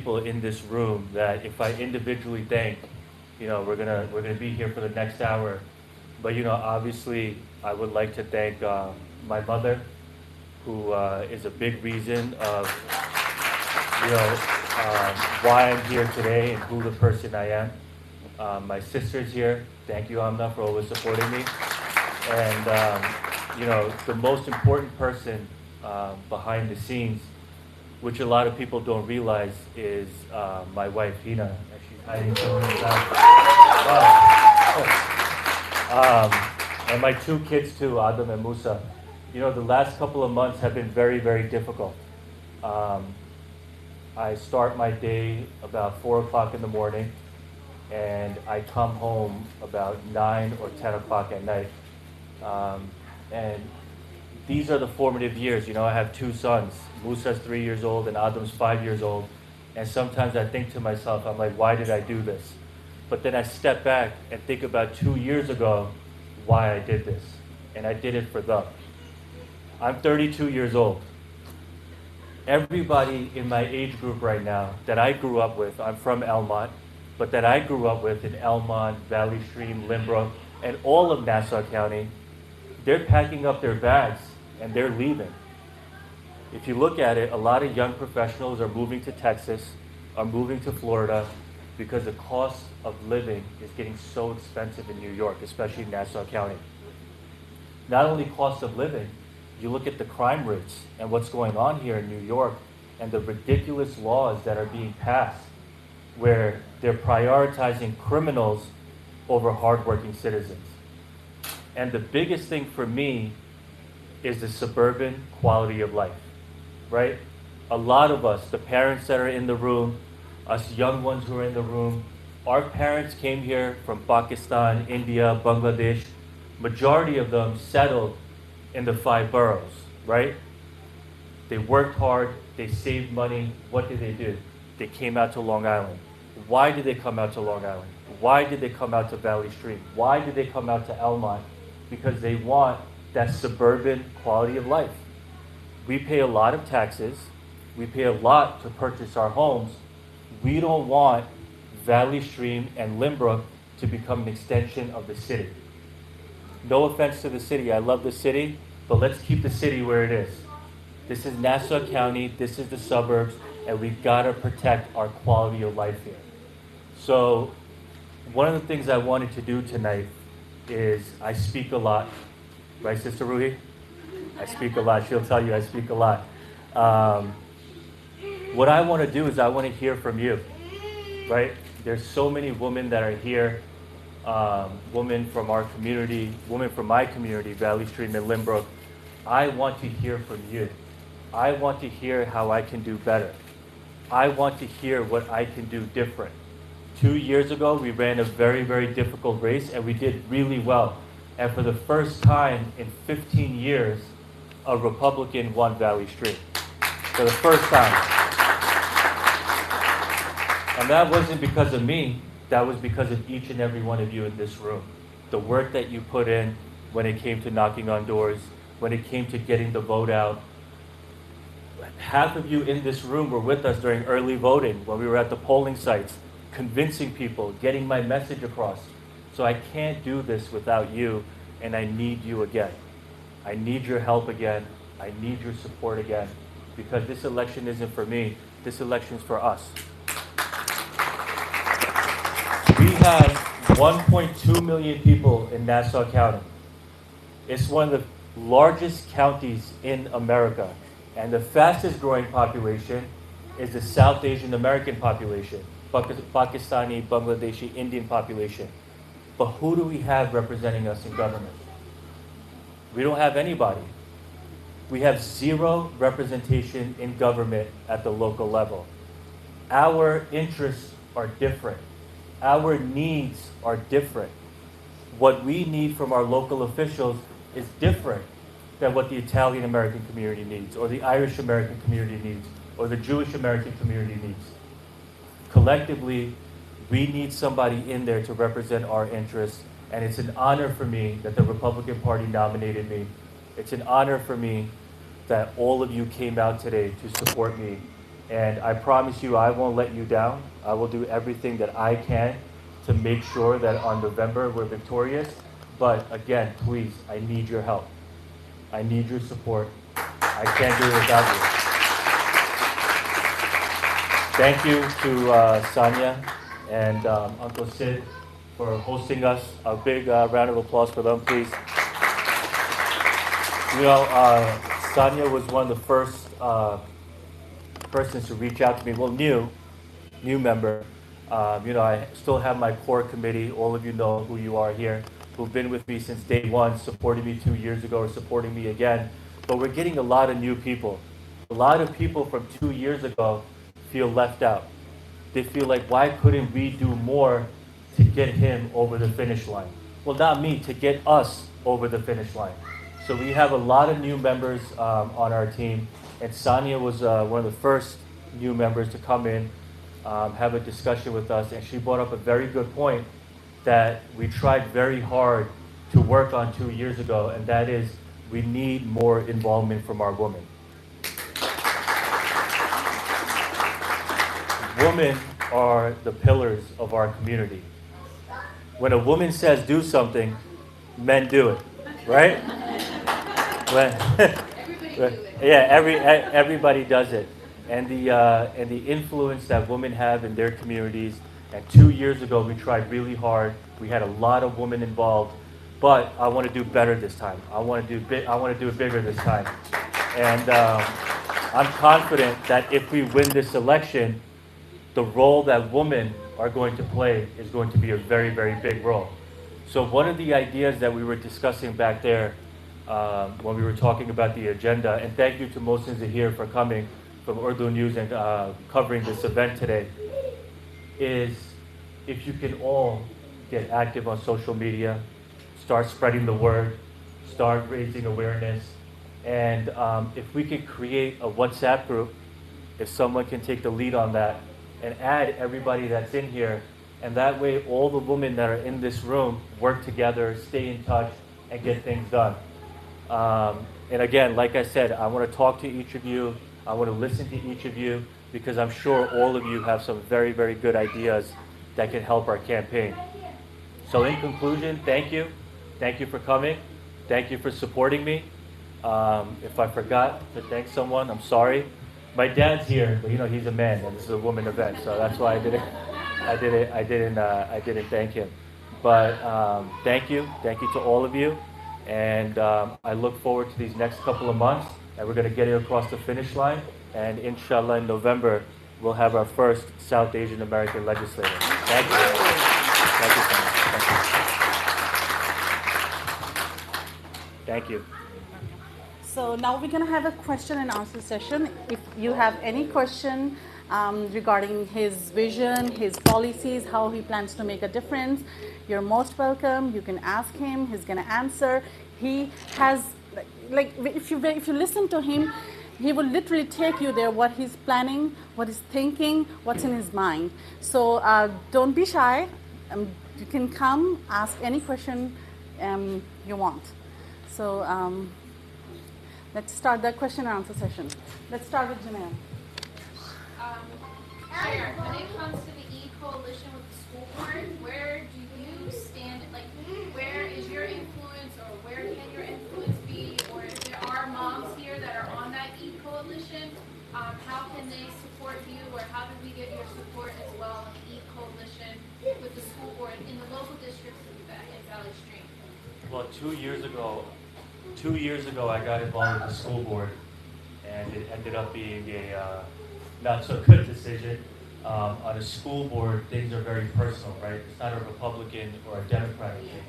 people in this room that if I individually thank, we're gonna be here for the next hour. But obviously, I would like to thank my mother, who is a big reason of why I'm here today and who the person I am. My sister's here. Thank you, Amna, for always supporting me. And the most important person behind the scenes, which a lot of people don't realize, is my wife, Hina. And she's hiding somewhere in the back. And my two kids too, Adam and Musa. The last couple of months have been very, very difficult. I start my day about 4 o'clock in the morning, and I come home about 9 or 10 o'clock at night. And these are the formative years. I have two sons. Musa's 3 years old and Adam's 5 years old. And sometimes I think to myself, I'm like, why did I do this? But then I step back and think about 2 years ago why I did this. And I did it for them. I'm 32 years old. Everybody in my age group right now that I grew up with, I'm from Elmont, but that I grew up with in Elmont, Valley Stream, Limbrook, and all of Nassau County, they're packing up their bags and they're leaving. If you look at it, a lot of young professionals are moving to Texas, are moving to Florida, because the cost of living is getting so expensive in New York, especially in Nassau County. Not only cost of living, you look at the crime rates and what's going on here in New York and the ridiculous laws that are being passed where they're prioritizing criminals over hardworking citizens. And the biggest thing for me is the suburban quality of life, right? A lot of us, the parents that are in the room, us young ones who are in the room, our parents came here from Pakistan, India, Bangladesh. Majority of them settled in the 5 boroughs, right? They worked hard, they saved money. What did they do? They came out to Long Island. Why did they come out to Long Island? Why did they come out to Valley Stream? Why did they come out to Elmont? Because they want that suburban quality of life. We pay a lot of taxes. We pay a lot to purchase our homes. We don't want Valley Stream and Limbrook to become an extension of the city. No offense to the city, I love the city, but let's keep the city where it is. This is Nassau County, this is the suburbs, and we've got to protect our quality of life here. So one of the things I wanted to do tonight is I speak a lot. Right, Sister Ruhi? I speak a lot. She'll tell you I speak a lot. What I want to do is I want to hear from you, right? There's so many women that are here, women from our community, women from my community, Valley Stream and Limbrook. I want to hear from you. I want to hear how I can do better. I want to hear what I can do different. 2 years ago, we ran a very, very difficult race, and we did really well. And for the first time in 15 years, a Republican won Valley Stream. For the first time. And that wasn't because of me. That was because of each and every one of you in this room. The work that you put in when it came to knocking on doors, when it came to getting the vote out. Half of you in this room were with us during early voting when we were at the polling sites, convincing people, getting my message across. So I can't do this without you, and I need you again. I need your help again. I need your support again, because this election isn't for me. This election is for us. We have 1.2 million people in Nassau County. It's one of the largest counties in America, and the fastest growing population is the South Asian American population, Pakistani, Bangladeshi, Indian population. But who do we have representing us in government? We don't have anybody. We have zero representation in government at the local level. Our interests are different. Our needs are different. What we need from our local officials is different than what the Italian American community needs, or the Irish American community needs, or the Jewish American community needs. Collectively, we need somebody in there to represent our interests, and it's an honor for me that the Republican Party nominated me. It's an honor for me that all of you came out today to support me And I promise you, I won't let you down. I will do everything that I can to make sure that on November we're victorious. But again, please, I need your help. I need your support. I can't do it without you. Thank you to Sanya and Uncle Sid for hosting us. A big round of applause for them, please. You know, Sanya was one of the first persons to reach out to me. Well, new member. You know, I still have my core committee. All of you know who you are here, who've been with me since day one, supporting me 2 years ago, or supporting me again. But we're getting a lot of new people. A lot of people from 2 years ago feel left out. They feel like, why couldn't we do more to get him over the finish line? Well, not me, to get us over the finish line. So we have a lot of new members on our team, and Sanya was one of the first new members to come in, have a discussion with us, and she brought up a very good point that we tried very hard to work on 2 years ago, and that is we need more involvement from our women. Women are the pillars of our community. When a woman says do something, men do it, right? Everybody does it. And the influence that women have in their communities. And 2 years ago, we tried really hard. We had a lot of women involved, but I want to do better this time. I want to do it bigger this time. And I'm confident that if we win this election, the role that women are going to play is going to be a very, very big role. So one of the ideas that we were discussing back there when we were talking about the agenda, and thank you to Mohsin Zahir for coming from Urdu News and covering this event today, is if you can all get active on social media, start spreading the word, start raising awareness, and if we can create a WhatsApp group, if someone can take the lead on that, and add everybody that's in here, and that way all the women that are in this room work together, stay in touch, and get things done. And again, like I said, I want to talk to each of you. I want to listen to each of you, because I'm sure all of you have some very, very good ideas that can help our campaign. So in conclusion, thank you. Thank you for coming. Thank you for supporting me. If I forgot to thank someone, I'm sorry. My dad's here, but you know he's a man, and this is a woman event, so that's why I didn't thank him. But thank you to all of you, and I look forward to these next couple of months, and we're going to get it across the finish line, and inshallah in November we'll have our first South Asian American legislator. Thank you. Thank you so much. Thank you. So now we're going to have a question and answer session. If you have any question regarding his vision, his policies, how he plans to make a difference, you're most welcome. You can ask him. He's going to answer. He has, like, if you listen to him, he will literally take you there, what he's planning, what he's thinking, what's in his mind. So don't be shy. You can come, ask any question you want. So let's start the question and answer session. Let's start with Janelle. Chair, when it comes to the E-Coalition with the school board, where do you stand? Like, where is your influence, or where can your influence be? Or if there are moms here that are on that E-Coalition, how can they support you, or how do we get your support as well on the E-Coalition with the school board in the local districts in Valley Stream? Well, 2 years ago, I got involved with the school board, and it ended up being a not so good decision. On a school board, things are very personal, right? It's not a Republican or a Democratic thing.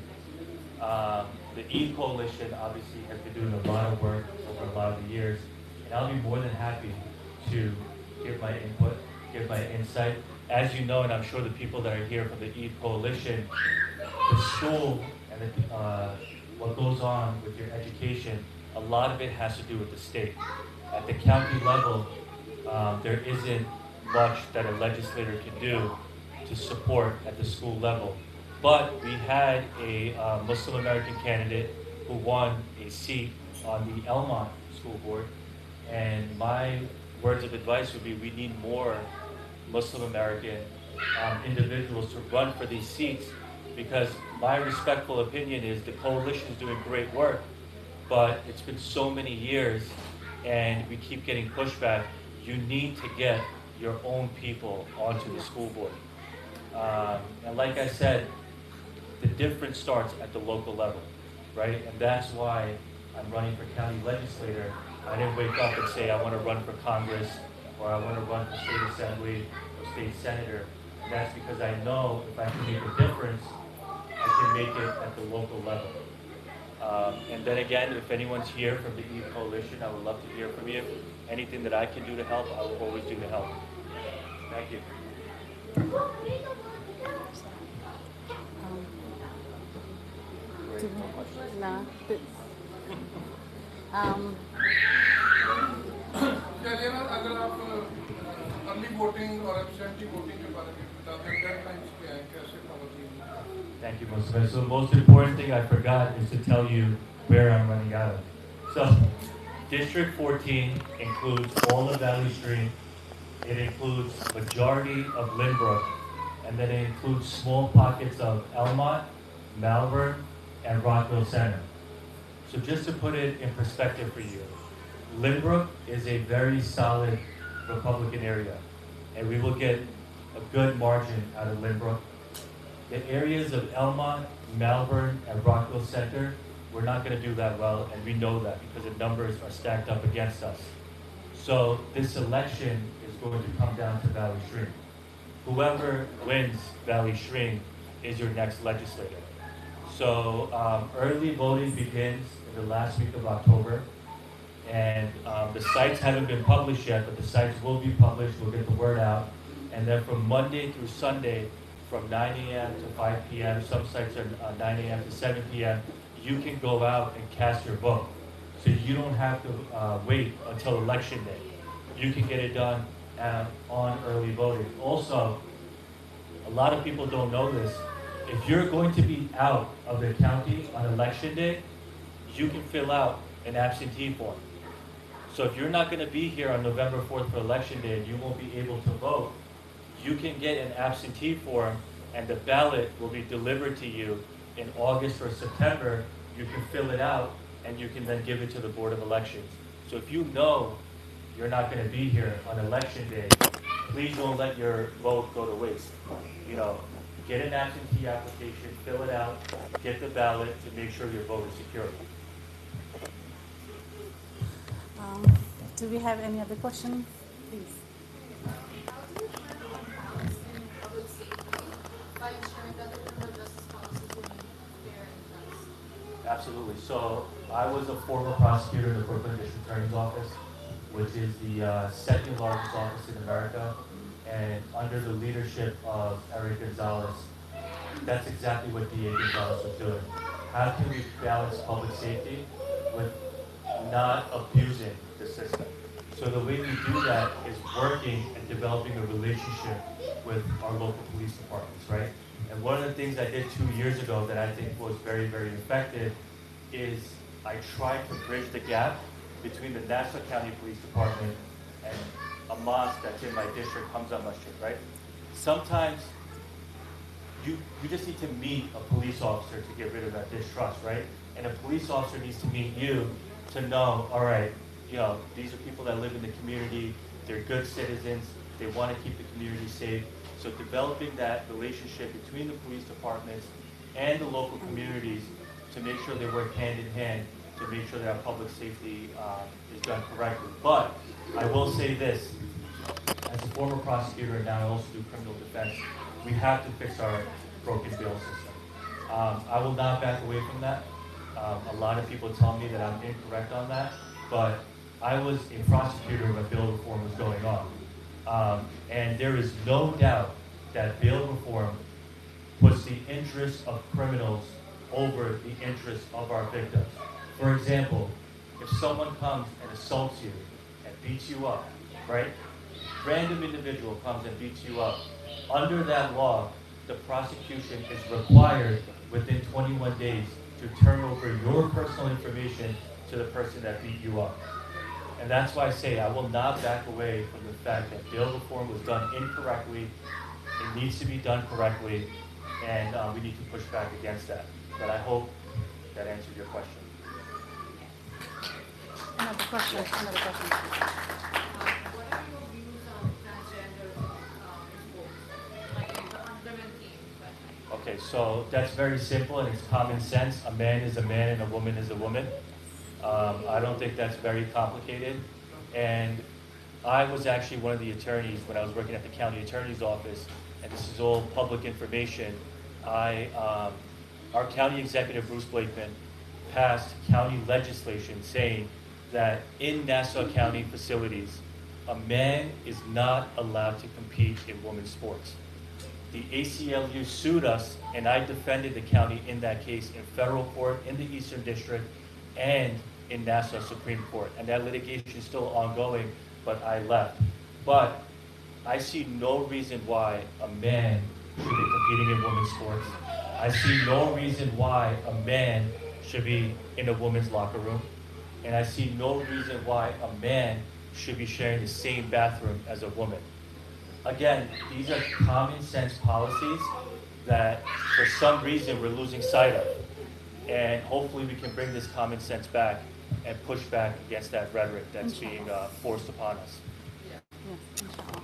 The E-Coalition obviously has been doing a lot of work over a lot of the years, and I'll be more than happy to give my input, give my insight. As you know, and I'm sure the people that are here from the E-Coalition, the school and what goes on with your education, a lot of it has to do with the state. At the county level, there isn't much that a legislator can do to support at the school level. But we had a Muslim American candidate who won a seat on the Elmont School Board, and my words of advice would be we need more Muslim American individuals to run for these seats, because my respectful opinion is the coalition is doing great work, but it's been so many years and we keep getting pushback. You need to get your own people onto the school board. And like I said, the difference starts at the local level, right? And that's why I'm running for county legislator. I didn't wake up and say I want to run for Congress, or I want to run for state assembly or state senator. And that's because I know if I can make a difference, I can make it at the local level. And then again, if anyone's here from the E Coalition, I would love to hear from you. Anything that I can do to help, I will always do to help. Thank you. Nah, चलिए ना अगर आप early voting और absentee voting के बारे में बता दें डेडलाइंस क्या है कैसे फॉलो किए Thank you, Mustafa. So the most important thing I forgot is to tell you where I'm running out of. So District 14 includes all of Valley Stream. It includes majority of Lynbrook, and then it includes small pockets of Elmont, Malvern, and Rockville Center. So just to put it in perspective for you, Lynbrook is a very solid Republican area, and we will get a good margin out of Lynbrook. The areas of Elmont, Malvern, and Rockville Center, we're not going to do that well, and we know that because the numbers are stacked up against us. So this election is going to come down to Valley Stream. Whoever wins Valley Stream is your next legislator. So early voting begins in the last week of October, and the sites haven't been published yet, but the sites will be published. We'll get the word out, and then from Monday through Sunday, from 9 a.m. to 5 p.m., some sites are 9 a.m. to 7 p.m., you can go out and cast your vote. So you don't have to wait until election day. You can get it done on early voting. Also, a lot of people don't know this. If you're going to be out of the county on election day, you can fill out an absentee form. So if you're not going to be here on November 4th for election day and you won't be able to vote, you can get an absentee form and the ballot will be delivered to you in August or September. You can fill it out and you can then give it to the Board of Elections. So if you know you're not going to be here on election day, please don't let your vote go to waste. You know, get an absentee application, fill it out, get the ballot to make sure your vote is secure. Do we have any other questions? Please. Absolutely. So I was a former prosecutor in the Brooklyn District Attorney's Office, which is the second largest office in America, and under the leadership of Eric Gonzalez, that's exactly what DA Gonzalez was doing. How can we balance public safety with not abusing the system? So the way we do that is working and developing a relationship with our local police departments, right? And one of the things I did 2 years ago that I think was very, very effective is I tried to bridge the gap between the Nassau County Police Department and a mosque that's in my district, Hamza Masjid, right? Sometimes you just need to meet a police officer to get rid of that distrust, right? And a police officer needs to meet you to know, all right, you know, these are people that live in the community, they're good citizens, they want to keep the community safe. So developing that relationship between the police departments and the local communities to make sure they work hand in hand to make sure that our public safety is done correctly. But I will say this, as a former prosecutor and now I also do criminal defense, we have to fix our broken bail system. I will not back away from that. A lot of people tell me that I'm incorrect on that, but I was a prosecutor when bail reform was going on. And there is no doubt that bail reform puts the interests of criminals over the interests of our victims. For example, if someone comes and assaults you and beats you up, right? Random individual comes and beats you up. Under that law, the prosecution is required within 21 days to turn over your personal information to the person that beat you up. And that's why I say I will not back away from the fact that bill reform was done incorrectly. It needs to be done correctly, and we need to push back against that. But I hope that answered your question. Another question, another question. What are your views on transgender in sports? Like in the women team, especially? Okay, so that's very simple and it's common sense. A man is a man and a woman is a woman. I don't think that's very complicated. And I was actually one of the attorneys when I was working at the county attorney's office, and this is all public information. Our county executive, Bruce Blakeman, passed county legislation saying that in Nassau County facilities, a man is not allowed to compete in women's sports. The ACLU sued us, and I defended the county in that case in federal court, in the Eastern District, and in Nassau Supreme Court. And that litigation is still ongoing, but I left. But I see no reason why a man should be competing in women's sports. I see no reason why a man should be in a women's locker room. And I see no reason why a man should be sharing the same bathroom as a woman. Again, these are common sense policies that for some reason we're losing sight of. And hopefully we can bring this common sense back and push back against that rhetoric that's being forced upon us. Yes, inshallah.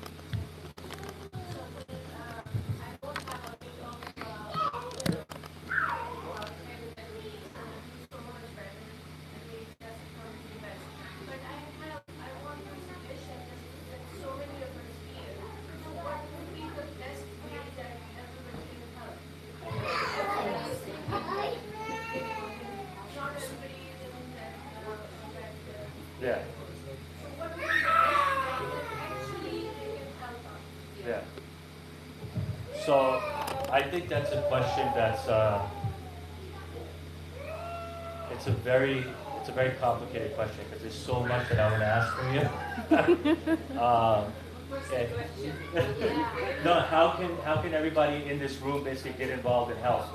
Yeah. Yeah. So I think that's a question that's it's a very complicated question because there's so much that I want to ask from you. No, how can everybody in this room basically get involved in health?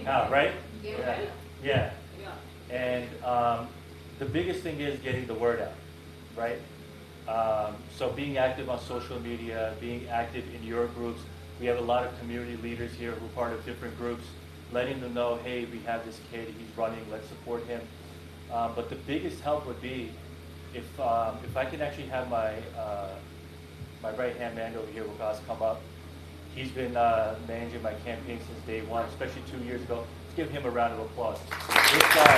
How, right? Yeah. And the biggest thing is getting the word out, right? So being active on social media, being active in your groups. We have a lot of community leaders here who are part of different groups, letting them know, hey, we have this kid, he's running, let's support him. But the biggest help would be if I can actually have my right-hand man over here, Waqas, come up. He's been managing my campaign since day one, especially 2 years ago. Let's give him a round of applause. This guy,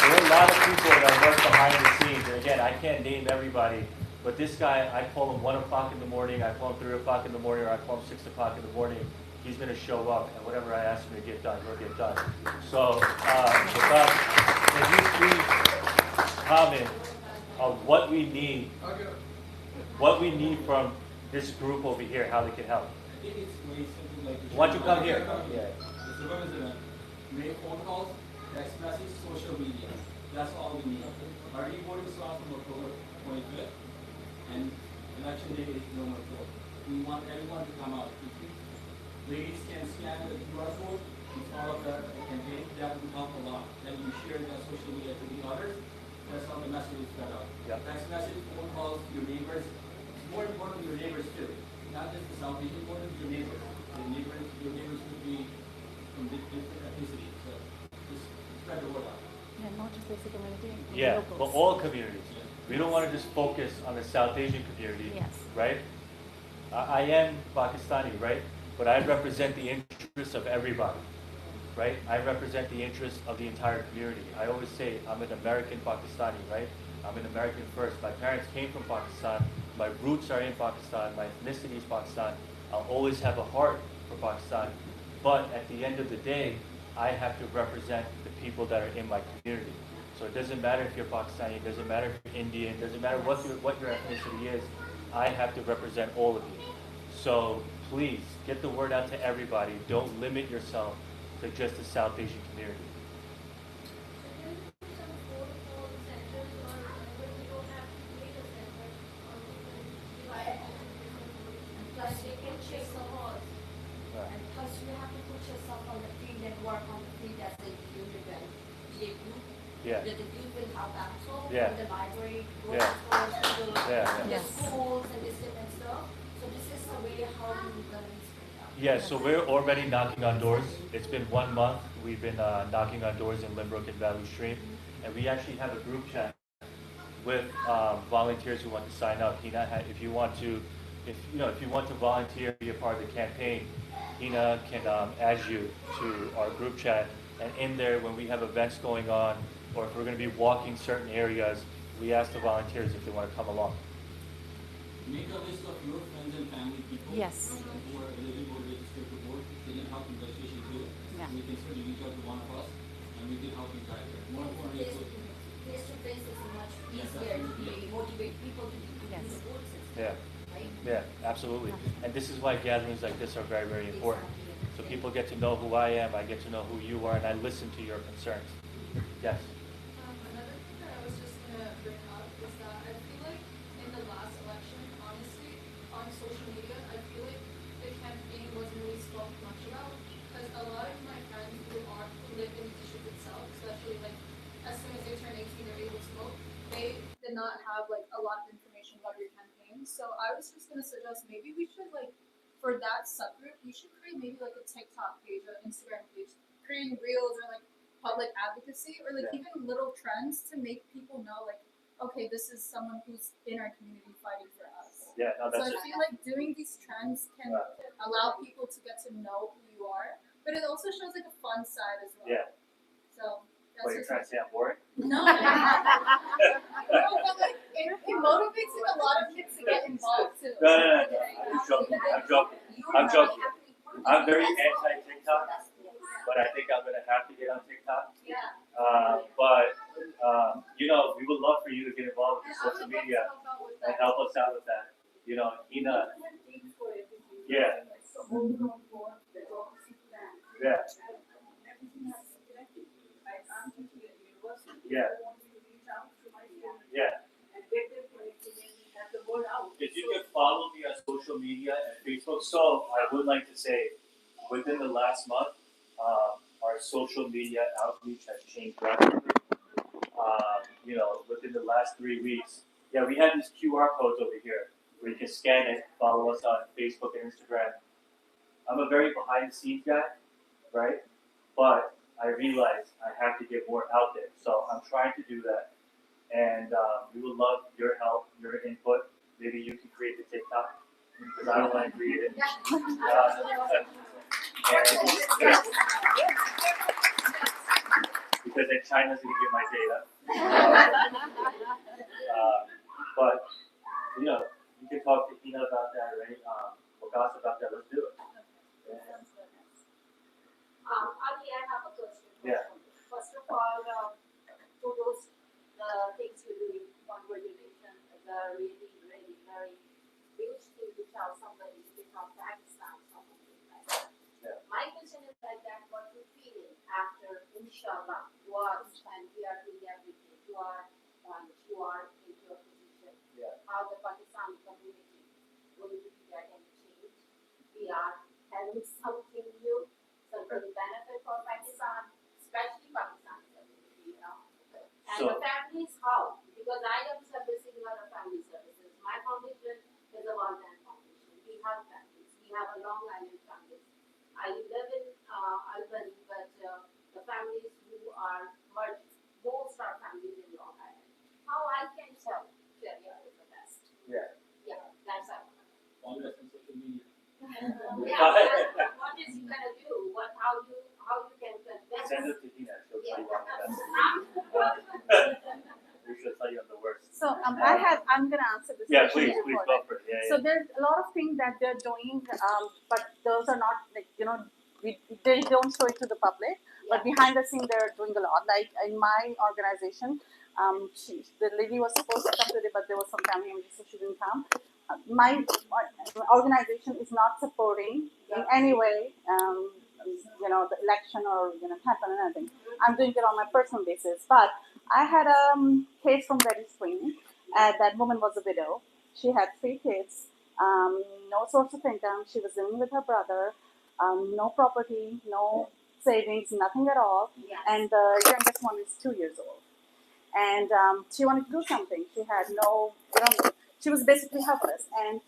there are a lot of people that work behind the scenes. And again, I can't name everybody, but this guy, I call him 1 o'clock in the morning, I call him 3 o'clock in the morning, or I call him 6 o'clock in the morning. He's going to show up, and whatever I ask him to get done, he'll get done. So, can you please comment on what we need from this group over here, how they can help? I think it's very simple. Like Why don't you come here? Yeah. The representative, make phone calls, text message, social media. That's all we need. Early voting starts from October 25th, and election day is November 4th. We want everyone to come out. If ladies can scan the QR code and follow the campaign, that will help a lot. Then you share the social media to the others. That's how the message is got out. Yeah. Text message, phone calls to your neighbors. It's more important to your neighbors too. Not just the South Asian, important to your neighbors. Your neighbors could be from different ethnicities. So just spread the word out. Yeah, not just basic community. Yeah, locals. but all communities. We don't want to just focus on the South Asian community, Yes. right? I am Pakistani, right? But I represent the interests of everybody, right? I represent the interests of the entire community. I always say I'm an American Pakistani, right? I'm an American first. My parents came from Pakistan. My roots are in Pakistan. My ethnicity is Pakistan. I'll always have a heart for Pakistan. But at the end of the day, I have to represent the people that are in my community. So it doesn't matter if you're Pakistani, it doesn't matter if you're Indian, it doesn't matter what your ethnicity is. I have to represent all of you. So please get the word out to everybody. Don't limit yourself to just the South Asian community. Plus you can chase the horse. Right. And plus you have to put yourself on the field and work on the field as a unit and be a group. Yeah. The youth will have that. So Yeah. the library, Yeah. bookstores, Yeah. the Yes. schools and this different stuff. So this is a way how you gonna spread out. Yeah, so we're already knocking on doors. It's been 1 month. We've been knocking on doors in Limbrook and Valley Stream, and we actually have a group chat with volunteers who want to sign up. Hina, if you want to, if you want to volunteer, be a part of the campaign, Hina can add you to our group chat. And in there, when we have events going on, or if we're going to be walking certain areas, we ask the volunteers if they want to come along. Make a list of your friends and family people Yes. who are eligible to register to vote. They can help in registration too. Yeah. We can certainly reach out to one of us and we can help you guide there. More importantly, Face to face is much Yes, easier to absolutely. motivate people to do Yes. the vote system, Yeah, right? yeah, absolutely. And this is why gatherings like this are very, very important. So people get to know who I am, I get to know who you are, and I listen to your concerns. Yes. Another thing that I was just gonna bring up is that I feel like in the last election, honestly, on social media, I feel like the campaign wasn't really spoken much about. Because a lot of my friends who live in the district itself, especially like as soon as they turn 18, they're able to vote. They did not have like a lot of information about your campaign. So I was just gonna suggest maybe we should like for that subgroup, we should create maybe like a TikTok page or Instagram page, creating reels or like public advocacy or like Yeah. even little trends to make people know like, okay, this is someone who's in our community fighting for us. Yeah, no, So that's I it. feel like doing these trends can allow people to get to know who you are, but it also shows like a fun side as well. Yeah. So that's What, you're just trying to say I'm boring? no, no, but like it motivates like a lot of kids to get involved too. No. I'm joking. I'm joking. I'm very anti-TikTok, but I think I'm going to have to get on TikTok. Yeah. But we would love for you to get involved with the social media and help us out with that. Hina. Yeah. Yeah. Yeah. Yeah. If you could follow me on social media and Facebook, so I would like to say, within the last month, our social media outreach has changed rapidly. Within the last 3 weeks, we have these QR codes over here where you can scan it, follow us on Facebook and Instagram. I'm a very behind the scenes guy, right? But I realize I have to get more out there, so I'm trying to do that. And we would love your help, your input. Maybe you can create the TikTok, because I don't want to create it. Because then China's going to get my data. But, you can talk to Hina about that, right? Wagas about that. Let's do it. Ali, I have a question. Yeah. First of all, kudos the things you're doing on regulation is a really, really very huge thing to tell somebody from Pakistan something like that. Yeah. My question is like that, what you feeling after inshallah was and we are doing everything. You are in your position. Yeah. How the Pakistani community will be getting change. We are having something new, something benefit for Pakistan, especially Pakistan community, And So- the families, how? Because I am servicing a lot of family services. My foundation is a one-man foundation. We have families. We have a Long Island families. I live in Albany, but the families who are merged, most are families in Long Island. How I can help Sheharyar is the best. Yeah. Yeah, that's all. all the rest on social media. What is you gonna do? How you can convince? Send it to Hina. She'll tell you I'm the best. We should tell you I'm the worst. So I'm gonna answer this Yeah, question please before go that. for it. Yeah, So there's a lot of things that they're doing, but those are not like they don't show it to the public. But behind the scene, they're doing a lot. Like in my organization, the lady was supposed to come today, but there was some family emergency, so she didn't come. My organization is not supporting in any way, the election or campaign or anything. I'm doing it on my personal basis. But I had a case from Berry Spring. That woman was a widow. She had 3 kids, no source of income. She was living with her brother, no property, no savings, nothing at all. Yes. And the youngest one is 2 years old. and she wanted to do something. She had no, she was basically helpless. And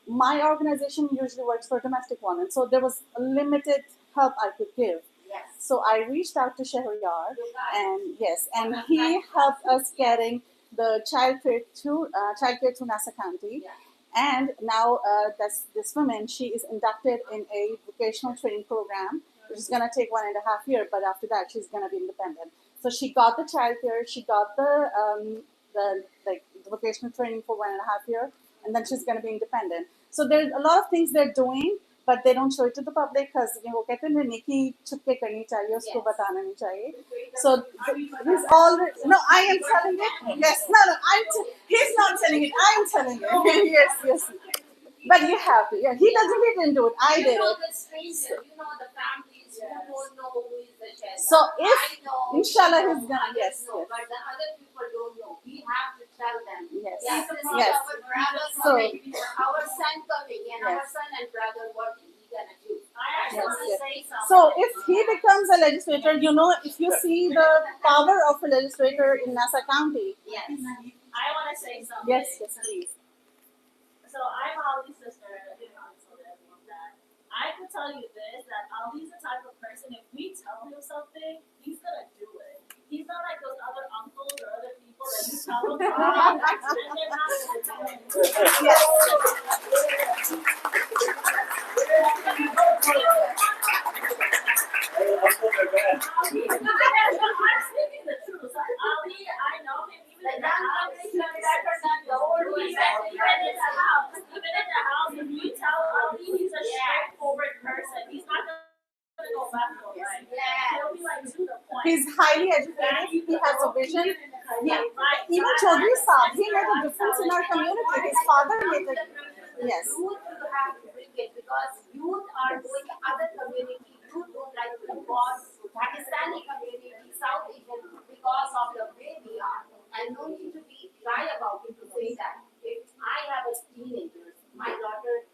my organization usually works for domestic violence, so there was a limited help I could give. Yes. So I reached out to Sheharyar, and yes, and he helped us getting the childcare to Nassau County. Yeah. And now this woman, she is inducted in a vocational training program, which is gonna take 1.5 years. But after that, she's gonna be independent. So she got the childcare, she got the vocational training for 1.5 years, and then she's gonna be independent. So there's a lot of things they're doing, but they don't show it to the public because वो कहते हैं नेकी छुपके करनी चाहिए, उसको बताना नहीं चाहिए. So he's already no. I am telling it. Yes, no. He's not telling it. I am telling it. Yes. But you have to. Yeah, he didn't do it. I did You know it. the stranger, you know the families who don't know who is the child. So if, I know, inshallah, you know, he's gonna, others yes. know, but the other people don't know. We have to tell them. Yes. Yes, this is Yes. our brother So- coming, our son coming, and our Yes. son and brother, what is he gonna do? I Yes, want to yes. say something. So if he becomes a legislator, if you see the power of a legislator in Nassau County. Yes. I want to say something. Yes, please. So I'm Ali's sister. I didn't know that. I can tell you this, that Ali's the type of person, if we tell him something, he's going to do it. He's not like those other uncles or other people that you tell them something, and they're not going to do it. I'm speaking the truth. So Ali, I know him even The in the young house. generation is better than the old Even generation. in the house, if you tell Ali he's a straightforward person, he's not gonna go back to right. He'll be like to the point. He's highly educated. He has a vision. Even Right. Chaudhry Saab, he made a difference in our community. His father made a yes. Youth you have to bring it because youth are doing other community. Youth don't like to involve Pakistani community, South Asian because of the way we are. And no need to be shy about it to say that. If I have a teenager, my daughter,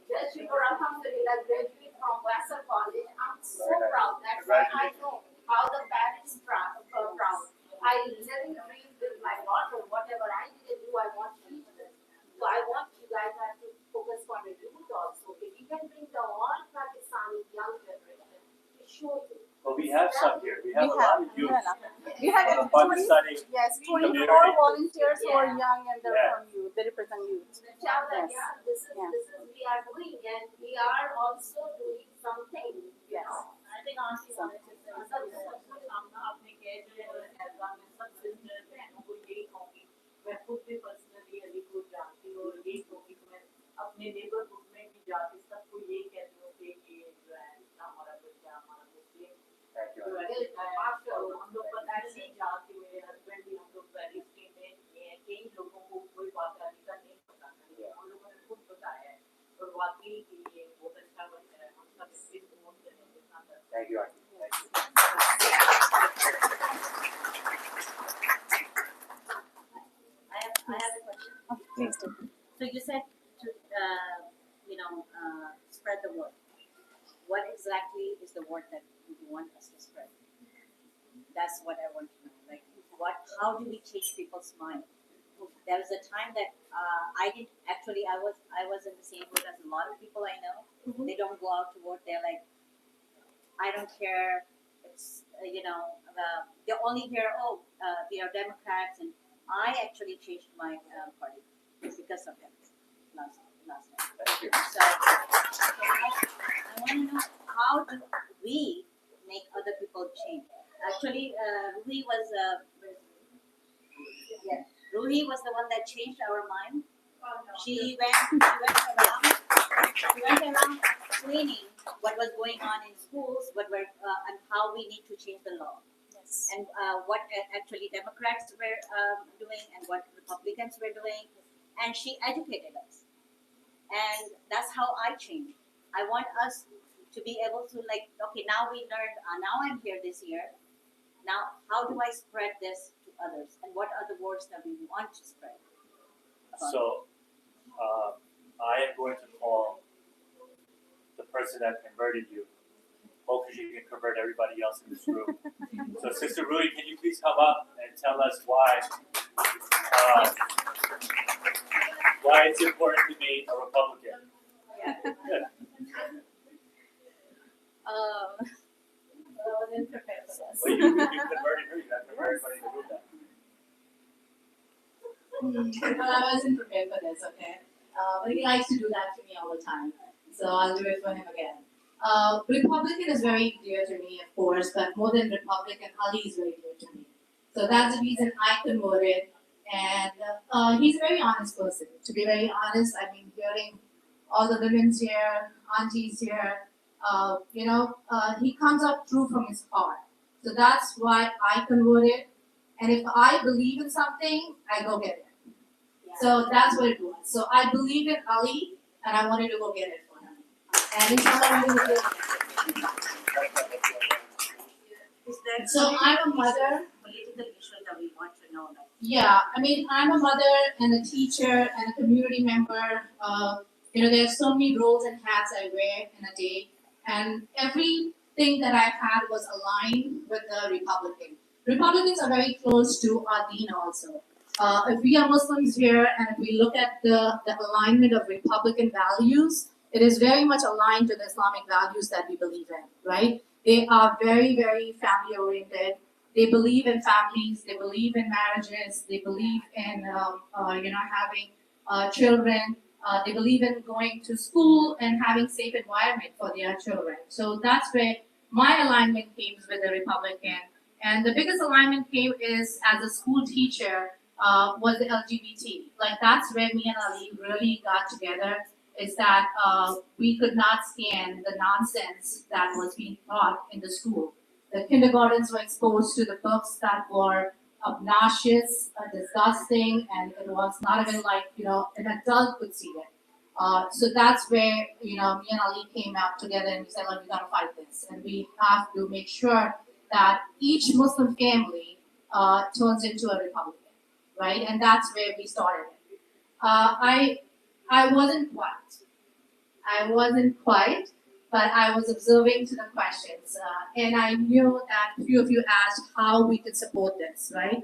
just before Alhamdulillah graduated from Vassar College, I'm so proud. That's why I know how the parents proud. I really dream with my daughter, whatever I didn't do, I want she to do. So I want you guys have to focus on the youth also. If you can bring the all Pakistani young generation to show you. But we have some here. We have a lot of youth. We have from Pakistani. 24 community. volunteers who are Yeah. young and they're Yeah. from youth. They represent youth. Tell them, Yes. yeah, this is we are doing, and we are also doing something. You Yes. know. I think Auntie wanted to say हम अपने कहते हैं exam में सब business है उनको यही कहूँगी मैं खुद भी पर्सनली अली को जानती हूँ और यही कहूँगी कि मैं अपने नेबरहुड में भी जाती सबको यही कहती हूँ कि ये जो है हमारा बच्चा हमारा मुस्लिम Thank you. जो है तो हम लोग पता नहीं जाते हुए हस्बैंड भी हम लोग पहले स्टेट में ये कई लोगों को कोई बात अली का नहीं पता है हम लोगों ने खुद बताया है और वाकई कि ये बहुत अच्छा बन है हम सब इससे बहुत Thank you, Auntie. Thank you. I have a question. Oh, please do. So you said to, spread the word. What exactly is the word that you want us to spread? That's what I want to know. Like, how do we change people's mind? There was a time that I didn't actually. I was in the same boat as a lot of people I know. Mhm. They don't go out to vote. They're like, I don't care. It's they only hear, we are Democrats, and I actually changed my party because of them last time. Thank you. So I want to know, how do we make other people change? Actually, Ruhi was the one that changed our mind. She went around explaining what was going on in schools, and how we need to change the law, Yes. and what actually Democrats were doing and what Republicans were doing, and she educated us, and that's how I changed. I want us to be able to okay, now we learned, now I'm here this year. Now, how do I spread this to others, and what are the words that we want to spread? about So, I am going to call the person that converted you hopefully she can convert everybody else in this room. So Sister Rui, can you please come up and tell us why it's important to be a Republican? I wasn't prepared for this. Well, you converted her, you got to convert everybody in the room now. Well, I wasn't prepared for this, okay? But he likes to do that to me all the time. So I'll do it for him again. Republican is very dear to me, of course, but more than Republican, Ali is very dear to me. So that's the reason I converted. And he's a very honest person. To be very honest, I've been hearing all the women's here, aunties here, he comes up true from his heart. So that's why I converted. And if I believe in something, I go get it. So that's what it was. So I believe in Ali, and I wanted to go get it for him. And inshallah, I'm going to get it. So I'm a mother. Political issue that we want to know. Like, Yeah, I mean, I'm a mother and a teacher and a community member. There's so many roles and hats I wear in a day. And everything that I had was aligned with the Republican. Republicans are very close to our deen also. If we are Muslims here and if we look at the alignment of Republican values, it is very much aligned to the Islamic values that we believe in, right? They are very, very family oriented. They believe in families, they believe in marriages, they believe in having children. They believe in going to school and having safe environment for their children. So that's where my alignment came with the Republican. And the biggest alignment came is as a school teacher was the LGBT. Like that's where me and Ali really got together. Is that we could not stand the nonsense that was being taught in the school. The kindergartens were exposed to the books that were obnoxious, disgusting, and it was not even like, an adult could see it. So that's where, me and Ali came out together and we said, we gotta fight this. And we have to make sure that each Muslim family turns into a Republican, right? And that's where we started it. I wasn't quite, but I was observing to the questions, and I knew that a few of you asked how we could support this, right?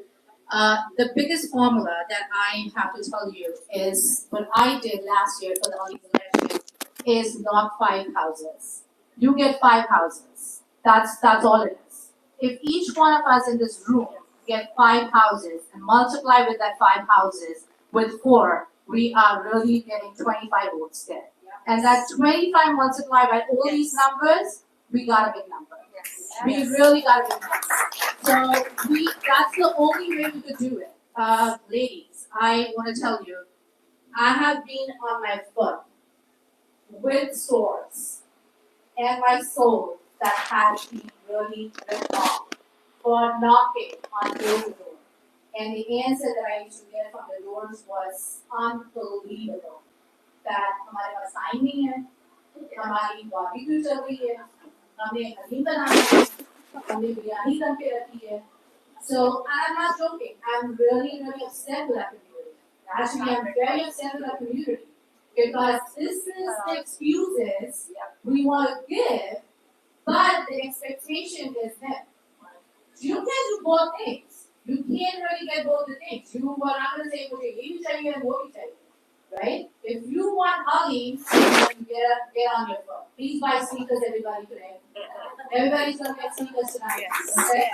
The biggest formula that I have to tell you is what I did last year for the Ali's election is not 5 houses. You get 5 houses. That's all it is. If each one of us in this room get 5 houses and multiply with that 5 houses with 4, we are really getting 25 votes there. And that 25 multiplied by all these numbers, we got a big number. We really got a big number. So that's the only way we could do it. Ladies, I want to tell you, I have been on my foot with swords and my soul that has been really ripped off for knocking on doors. And the answer that I used to get from the doors was unbelievable. That हमारे पास time नहीं है, हमारी body क्यों चल रही है, हमने हलीम बनाना है, हमने बिरयानी दम पे रखी है. So I'm not joking. I'm really, really upset with that community. Actually, I'm very upset with that community because this is the excuses we want to give, but the expectation is that you can do both things. You can't really get both the things. You are not going to say, okay, ये भी चाहिए and वो भी चाहिए. Right? If you want Ali, get on your phone. Please buy sneakers, everybody today. Everybody's gonna get sneakers tonight. Okay?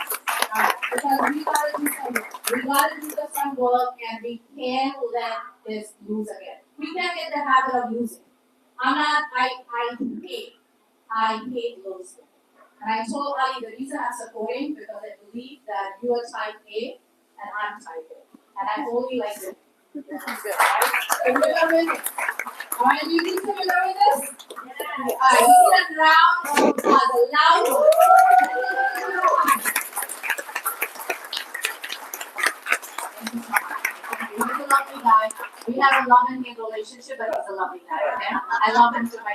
Alright. Because we gotta do some work. We gotta do some work and we can't let this lose again. We can't get the habit of losing. I hate losing. And I told Ali the reason I'm supporting because I believe that you are type A and I'm type A. And I only like it. Alright, you need to remember this? Alright, you need a round of applause, a loud one. He's a lovely guy. We have a love and hate relationship, but he's a lovely guy, okay? I love him too. I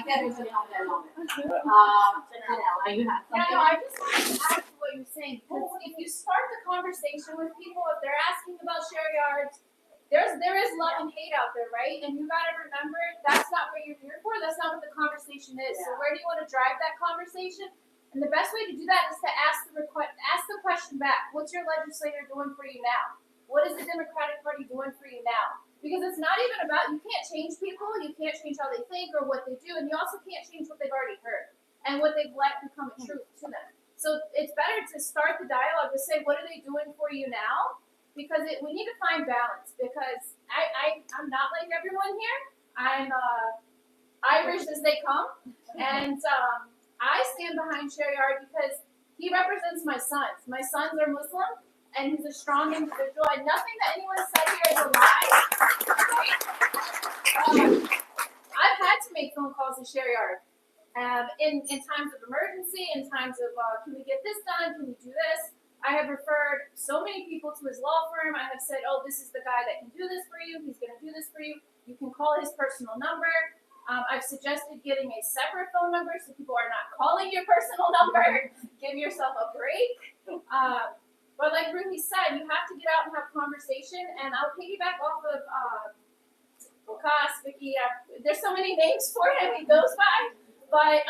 can't even tell you how much I love him. Janelle, you have something? Yeah, no, I just wanted to add to what you're saying. Because if you start the conversation with people, if they're asking about Sheharyar, there is love and hate out there, right? And you gotta remember that's not what you're here for. That's not what the conversation conversation is. So where do you want to drive that conversation? And the best way to do that is to ask the question back. What's your legislator doing for you now? What is the Democratic Party doing for you now? Because it's not even about, you can't change people, you can't change how they think or what they do, and you also can't change what they've already heard and what they've let become a truth to them. So it's better to start the dialogue to say, what are they doing for you now? Because we need to find balance, because I'm not like everyone here. I'm Irish as they come, and I stand behind Sheharyar because he represents my sons. My sons are Muslim, and he's a strong individual, and nothing that anyone said here is a lie. I've had to make phone calls to Sheharyar in times of emergency, in times of can we get this done, can we do this? I have referred so many people to his law firm. I have said, oh, this is the guy that can do this for you. He's going to do this for you. You can call his personal number. I've suggested getting a separate phone number so people are not calling your personal number. Give yourself a break. But like Ruhi said, you have to get out and have conversation. And I'll piggyback off of Wakas, Vicky. There's so many names for him he goes by. But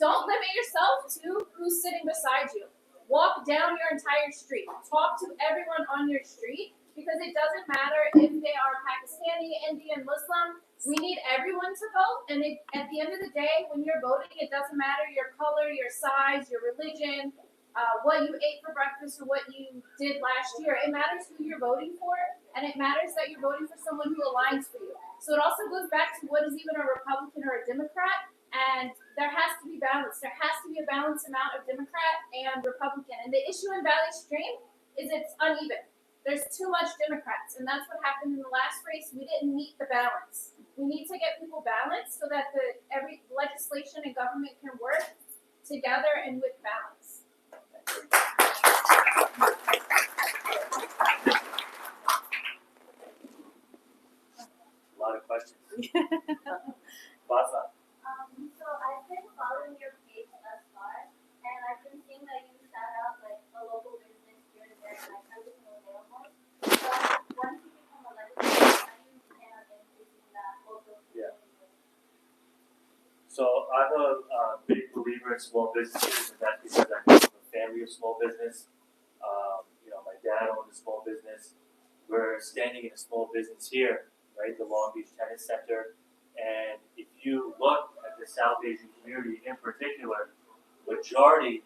don't limit yourself to who's sitting beside you. Walk down your entire street. Talk to everyone on your street, because it doesn't matter if they are Pakistani, Indian, Muslim. We need everyone to vote. And at the end of the day, when you're voting, it doesn't matter your color, your size, your religion, what you ate for breakfast, or what you did last year. It matters who you're voting for, and it matters that you're voting for someone who aligns for you. So it also goes back to what is even a Republican or a Democrat. And there has to be balance. There has to be a balanced amount of Democrat and Republican. And the issue in Valley Stream is it's uneven. There's too much Democrats, and that's what happened in the last race. We didn't meet the balance. We need to get people balanced so that every legislation and government can work together and with balance. A lot of questions. Basa. So I've been following your page thus far, and I've been seeing that you shout out like a local business here and there, like everything available. So once you become a legislator, how do you plan on increasing that local business? So I'm a big believer in small businesses, and that's because I come from a family of small business. My dad owned a small business. We're standing in a small business here, right, the Long Beach Tennis Center. And if you look at the South Asian community in particular, majority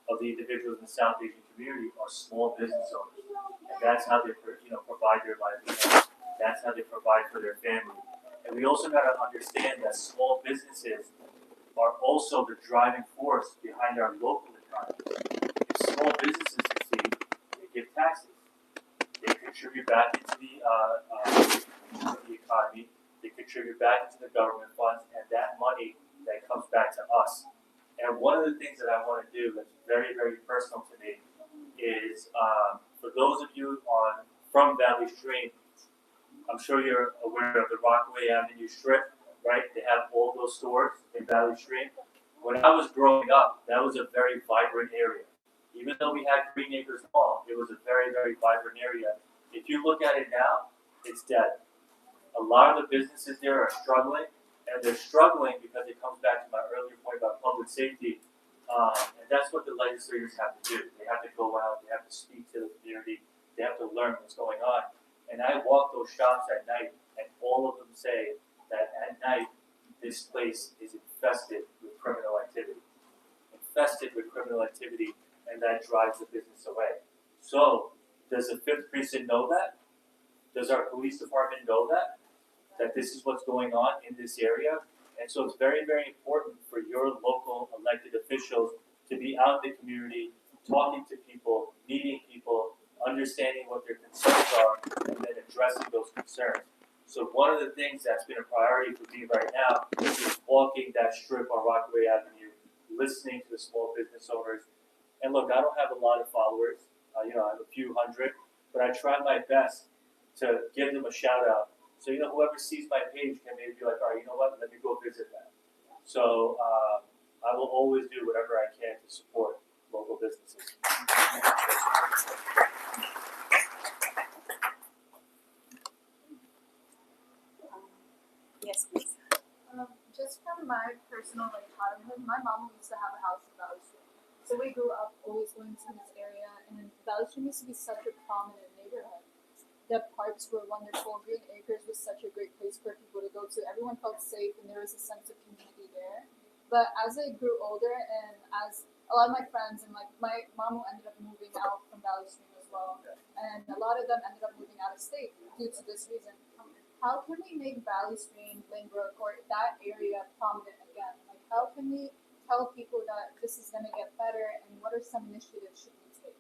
of the individuals in the South Asian community are small business owners. And that's how they provide their livelihood. That's how they provide for their family. And we also got to understand that small businesses are also the driving force behind our local economy. If small businesses succeed, they give taxes. They contribute back into the economy. They contribute back into the government funds, and that money that comes back to us. And one of the things that I want to do that's very, very personal to me is for those of you from Valley Stream, I'm sure you're aware of the Rockaway Avenue Strip, right? They have all those stores in Valley Stream. When I was growing up, that was a very vibrant area. Even though we had Green Acres Mall, it was a very, very vibrant area. If you look at it now, it's dead. A lot of the businesses there are struggling, and they're struggling because it comes back to my earlier point about public safety. And that's what the legislators have to do. They have to go out, they have to speak to the community, they have to learn what's going on. And I walk those shops at night, and all of them say that at night, this place is infested with criminal activity. Infested with criminal activity, and that drives the business away. So, does the 5th Precinct know that? Does our police department know that? That this is what's going on in this area? And so it's very, very important for your local elected officials to be out in the community, talking to people, meeting people, understanding what their concerns are, and then addressing those concerns. So one of the things that's been a priority for me right now is walking that strip on Rockaway Avenue, listening to the small business owners. And look, I don't have a lot of followers. I have a few hundred, but I try my best to give them a shout out. So, whoever sees my page can maybe be like, all right, you know what, let me go visit that. So, I will always do whatever I can to support local businesses. Yes, please. just from my personal childhood, my mom used to have a house in Valley Stream. So we grew up always going to this area, and Valley Stream used to be such a prominent neighborhood. The parks were wonderful. Green Acres was such a great place for people to go to. Everyone felt safe, and there was a sense of community there. But as I grew older, and as a lot of my friends and my mom who ended up moving out from Valley Stream as well, and a lot of them ended up moving out of state due to this reason. How can we make Valley Stream, Lynbrook, or that area prominent again? Like, how can we tell people that this is going to get better, and what are some initiatives should we take?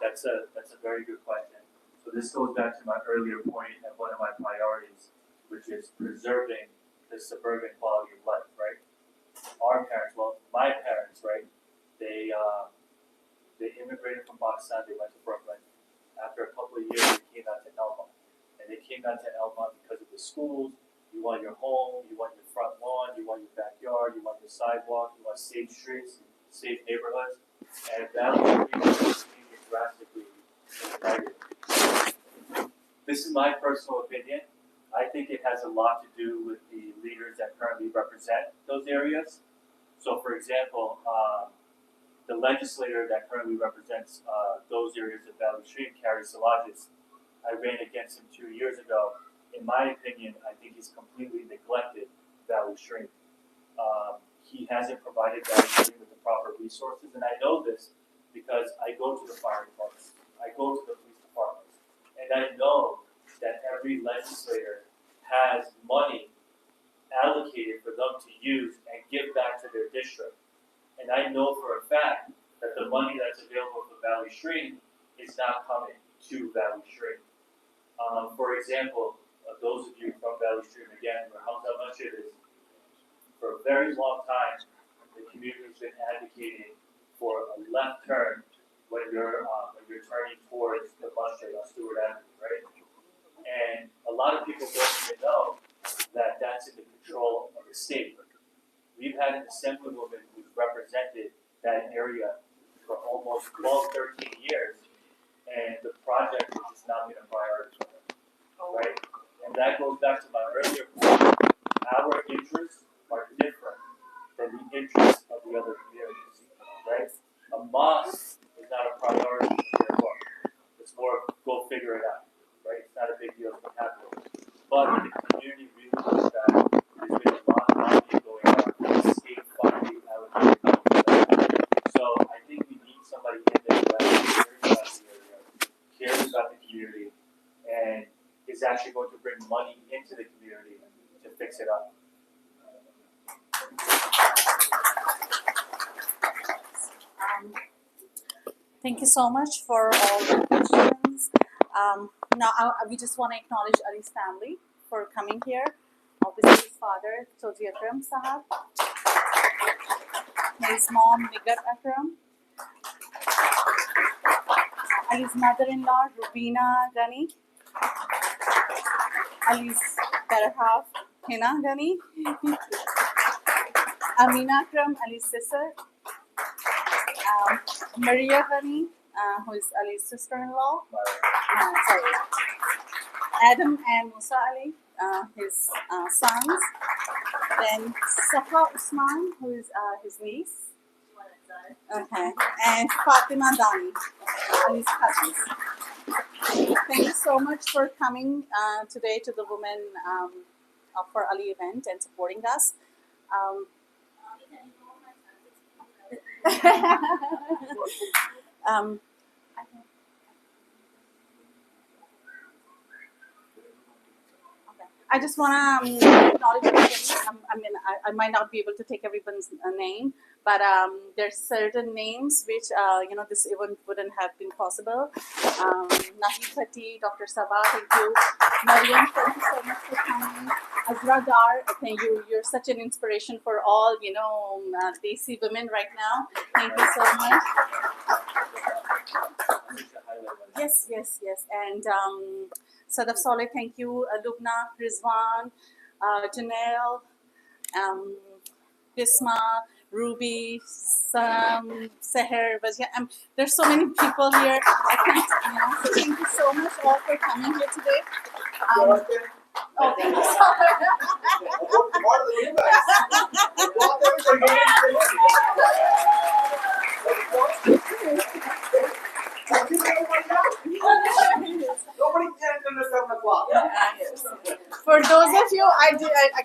That's a very good question. So this goes back to my earlier point and one of my priorities, which is preserving the suburban quality of life, right? Our parents, well, my parents, right? They immigrated from Pakistan. They went to Brooklyn. After a couple of years, they came out to Elmont. And they came out to Elmont because of the schools. You want your home, you want your front lawn, you want your backyard, you want your sidewalk, you want safe streets, safe neighborhoods. And Valley Stream is drastically impacted. This is my personal opinion. I think it has a lot to do with the leaders that currently represent those areas. So, for example, the legislator that currently represents those areas of Valley Stream, Carrie Salages, I ran against him 2 years ago. In my opinion, I think he's completely neglected Valley Stream. He hasn't provided Valley Stream with the proper resources, and I know this because I go to the fire departments, I go to the police departments, and I know that every legislator has money allocated for them to use and give back to their district. And I know for a fact that the money that's available for Valley Stream is not coming to Valley Stream. For example, those of you from Valley Stream, again, where Hamza Masjid is, for a very long time, the community has been advocating for a left turn when you're turning towards the masjid on Stewart Avenue, right? And a lot of people don't even know that that's in the control of the state. We've had an assemblywoman who's represented that area for almost 12, 13 years, and the project has just not been a priority for them, right? And that goes back to my earlier point. Our interests are different than the interests of the other communities, right? A mosque is not a priority in their book. It's more, go figure it out, right? It's not a big deal to happen. But the community really knows that there's been a lot of money going on for state funding allocated. So I think we need somebody in there that cares about the community, and is actually going to bring money into the community to fix it up. Thank you so much for all the questions. Now, we just want to acknowledge Ali's family for coming here. Obviously, his father, Chaudhry Akram Sahab. His mom, Nigar Akram. Ali's mother-in-law, Rubina Ghani. Ali's better half, Hina Ghani. Amina Akram, Ali's sister. Maria Ghani, who is Ali's sister-in-law. Sorry. Adam and Musa Ali, his sons. Then Safa Usman, who is his niece. Okay. And Fatima Dani, Ali's cousins. Thank you so much for coming today to the Women for Ali event and supporting us. I just want to acknowledge everybody. I might not be able to take everyone's name, but there's certain names which, this event wouldn't have been possible. Nahi Khati, Dr. Sabah, thank you. Mariam, thank you so much for coming. Azra Dar, thank you. You're such an inspiration for all, Desi women right now. Thank you so much. Yes. And Sadaf Soleh, thank you. Lubna, Rizwan, Janelle, Bisma, Ruby, Seher, there's so many people here. I can't, so thank you so much all for coming here today. Thank you so much.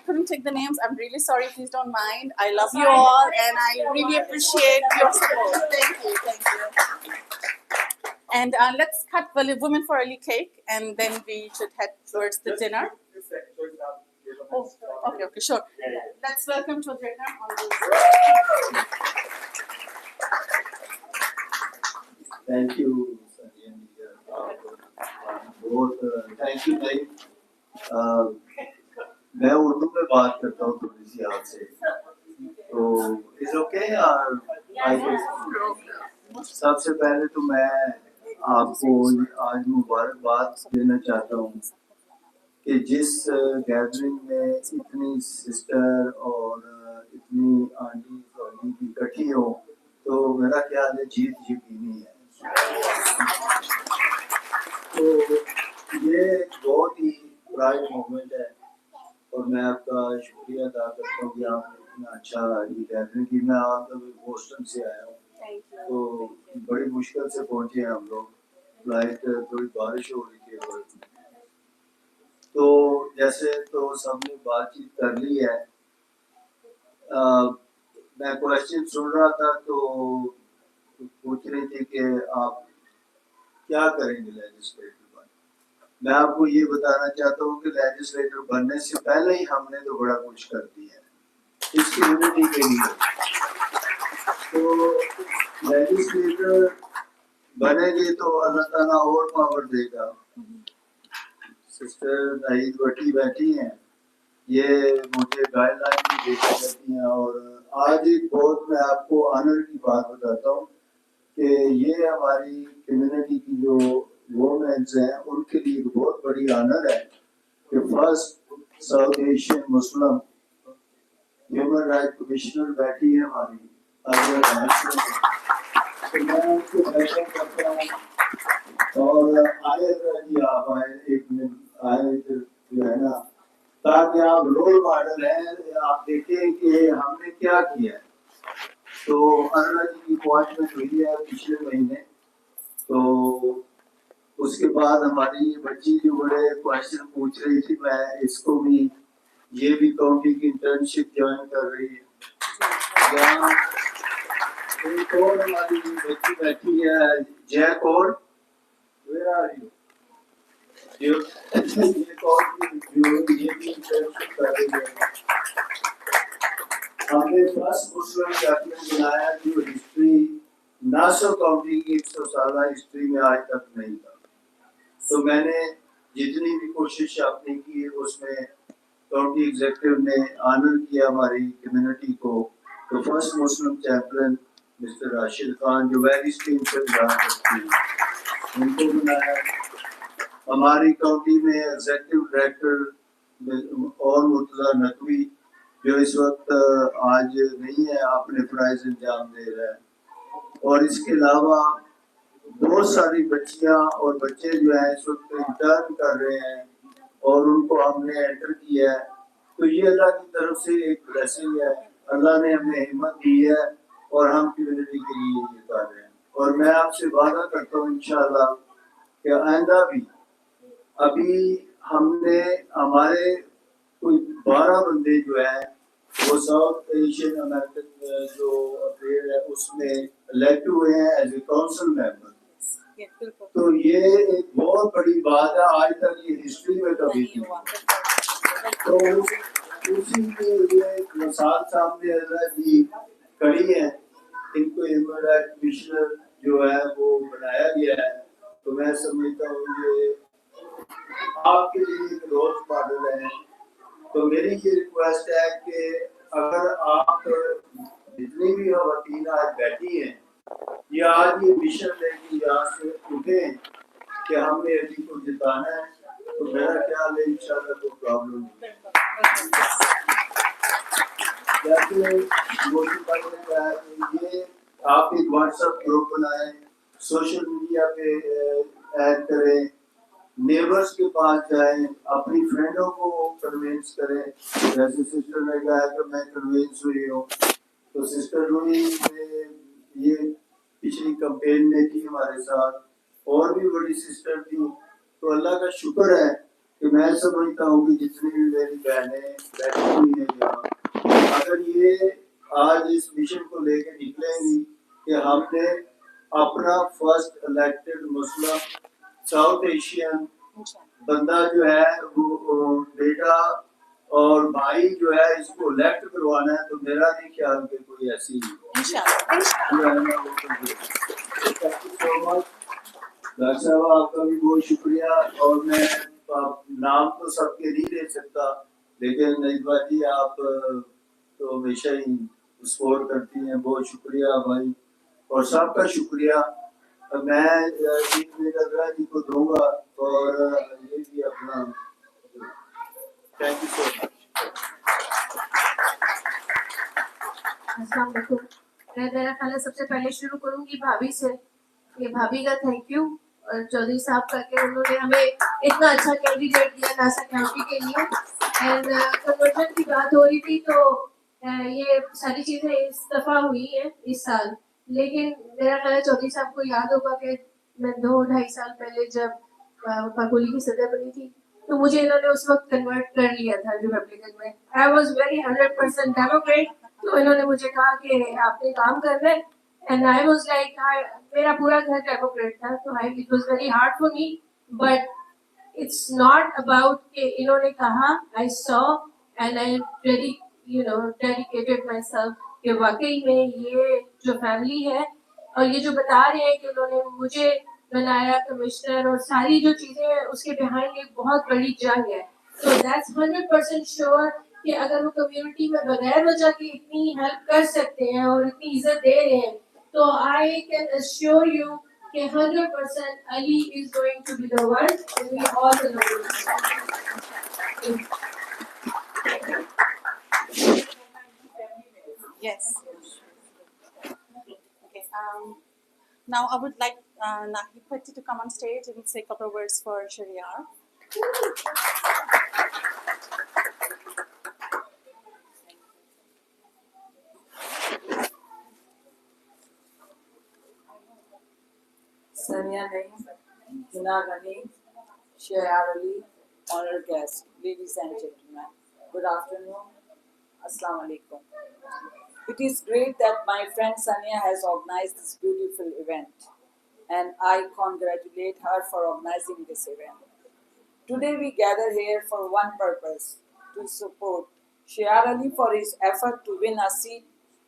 couldn't take the names. I'm really sorry. Please don't mind. I love you all, and I really appreciate your support. Thank you. Thank you. And let's cut women for early cake, and then we should head towards the dinner. Oh, okay, sure. Let's welcome to dinner on this. Thank you, Sanyaa Naeem. Thank you, Naeem. मैं उर्दू में बात करता हूँ थोड़ी सी आपसे, तो is okay यार? सबसे पहले तो मैं आपको आज मुबारकबाद देना चाहता हूँ कि जिस गैदरिंग में इतनी सिस्टर और इतनी आंटी और दीदी इकट्ठी हो, तो मेरा ख्याल है जीत यकीनी है। तो ये बहुत ही प्राइड मोमेंट है और मैं आपका शुक्रिया अदा करता हूँ कि आपने इतना अच्छा ये गैदरिंग की। मैं आप बोस्टन से आया हूँ, तो बड़ी मुश्किल से पहुँचे हैं हम लोग, फ्लाइट थोड़ी बारिश हो रही थी। तो जैसे तो सबने बातचीत कर ली है, मैं क्वेश्चन सुन रहा था तो पूछ रही थी कि आप क्या करेंगे लेजिस्लेटर बन। मैं आपको ये बताना चाहता हूँ कि लेजिस्लेटर बनने से पहले ही हमने तो बड़ा कुछ कर दिया है इस कम्युनिटी के लिए। तो लेजिस्लेटर बनेंगे तो अल्लाह ताला और पावर देगा। सिस्टर नाहिद बटी बैठी हैं, ये मुझे गाइडलाइन भी देती रहती हैं। और आज एक बहुत मैं आपको ऑनर की बात बताता हूँ कि ये हमारी कम्युनिटी की जो वुमेन्स हैं उनके लिए बहुत बड़ी ऑनर है कि फर्स्ट साउथ एशियन मुस्लिम ह्यूमन राइट कमिश्नर बैठी है हमारी। तो मैं उनको वेलकम करता हूँ और आए जी आप आए एक मिनट आए जो है ना, ताकि आप रोल मॉडल हैं, आप देखें कि हमने क्या किया है। तो अनुरा जी की अपॉइंटमेंट हुई है पिछले महीने, तो उसके बाद हमारी ये बच्ची जो बड़े क्वेश्चन पूछ रही थी, मैं इसको भी ये भी काउंटी की इंटर्नशिप ज्वाइन कर रही है। एक और हमारी बच्ची बैठी है जय कौर, वेयर आर यू? ये कौन जो ये भी इंटर्नशिप कर रही है। हमने फर्स्ट मुस्लिम कैप्टन बनाया जो हिस्ट्री नासौ काउंटी की 100 साल हिस्ट्री में आज तक नहीं था। तो मैंने जितनी भी कोशिश अपनी की है उसमें काउंटी एग्जीक्यूटिव ने ऑनर किया हमारी कम्युनिटी को। तो first Muslim champion mister Rashid Khan जो वेरी स्ट्रीम से बिलोंग करते हैं उनको बनाया। हमारी काउंटी में एग्जीक्यूटिव डायरेक्टर और मुर्तजा नकवी जो इस वक्त आज नहीं है, अपने फराइज अंजाम दे रहा है। और इसके अलावा बहुत सारी बच्चियां और बच्चे जो हैं इस वक्त इंटर्न कर रहे हैं और उनको हमने एंटर किया है। तो ये अल्लाह की तरफ से एक ब्लेसिंग है, अल्लाह ने हमें हिम्मत दी है और हम कम्युनिटी के लिए ये कर रहे हैं। और मैं आपसे वादा करता हूँ इंशाअल्लाह कि आइंदा भी, अभी हमने हमारे कोई 12 बंदे जो है वो साउथ एशियन अमेरिकन जो अफेयर है उसमें इलेक्ट हुए हैं एज ए काउंसिल मेंबर। तो ये एक बहुत बड़ी बात है, आज तक ये हिस्ट्री में कभी नहीं हुआ। तो उसी के लिए मिसाल सामने अल्लाह जी खड़ी है, इनको ह्यूमन राइट कमिश्नर जो है वो बनाया गया है। तो मैं समझता हूँ ये आपके लिए एक रोल मॉडल है। तो मेरी ये रिक्वेस्ट है कि अगर आप जितनी भी खवातीन आज बैठी हैं, ये आज ये मिशन लेके यहाँ से उठे कि हमने अली को जिताना है, तो मेरा ख्याल है इंशाल्लाह कोई प्रॉब्लम नहीं। जैसे मोदी भाई ने कहा कि ये आप एक व्हाट्सएप ग्रुप बनाएं, सोशल मीडिया पे ऐड करें, नेबर्स के पास जाएं, अपनी फ्रेंडों को कन्विंस करें। जैसे सिस्टर ने कहा कि मैं कन्विंस हुई हूँ, तो सिस्टर लुई ने ये पिछली कैंपेन में की हमारे साथ, और भी बड़ी सिस्टर थी। तो अल्लाह का शुक्र है کہ میں سمجھتا ہوں کہ جتنی بھی میری بہنیں بیٹھی ہوئی ہیں یہاں، اگر یہ آج اس مشن کو لے کے نکلیں گی کہ ہم نے اپنا فرسٹ الیکٹڈ مسلم ساؤتھ ایشین بندہ جو ہے وہ بیٹا اور بھائی جو ہے اس کو الیکٹ کروانا ہے، تو میرا نہیں خیال کہ کوئی ایسی جو ہے نا وہ کوئی ڈاکٹر صاحب آپ کا بھی بہت شکریہ. اور میں نام تو سب کے نہیں لے سکتا، لیکن نجوہ جی آپ تو ہمیشہ ہی سپورٹ کرتی ہیں. بہت شکریہ بھائی، اور سب کا شکریہ. میں نجوہ جی کو دوں گا اور یہ بھی اپنا تھینک یو سو مچ. السلام علیکم. میں میرا خیال ہے سب سے پہلے شروع کروں گی بھابھی سے. یہ بھابھی کا تھینک یو اور چودھری صاحب کا کہ انہوں نے ہمیں اتنا اچھا کینڈیڈیٹ دیا ناسا کاؤنٹی کے لیے. اینڈ کنورژن کی بات ہو رہی تھی تو یہ ساری چیزیں اس دفعہ ہوئی ہیں اس سال، لیکن میرا خیال ہے چودھری صاحب کو یاد ہوگا کہ میں 2-2.5 سال پہلے جب پاکولی کی صدر بنی تھی تو مجھے انہوں نے اس وقت کنورٹ کر لیا تھا ریپبلکن میں. I was very 100% Democrat. تو انہوں نے مجھے کہا کہ آپ نے کام کرنا ہے، اینڈ آئی واز لائک میرا پورا گھر ڈیموکریٹ تھا تو it was very hard for me. But it's not about کہ انہوں نے کہا I so and I really dedicated myself کہ واقعی میں یہ جو فیملی ہے اور یہ جو بتا رہے ہیں کہ انہوں نے مجھے بنایا کمشنر اور ساری جو چیزیں اس کے بہائنڈ ایک بہت بڑی جنگ ہے. سو دیٹس 100% شیور کہ اگر وہ کمیونٹی میں بغیر وجہ کی اتنی ہیلپ کر سکتے ہیں اور اتنی عزت دے رہے ہیں تو آئی کین assure you کہ 100% Ali is going to be the one and we all will know it. Yes. Okay. Now I would like Nahid Bhatti to come on stage and say a couple of words for Sheharyar. Sanyaa Naeem, Sheharyar Ali, honored guests, ladies and gentlemen, good afternoon. Assalamu alaikum. It is great that my friend Sanyaa has organized this beautiful event, and I congratulate her for organizing this event. Today we gather here for one purpose, to support Sheharyar Ali for his effort to win a seat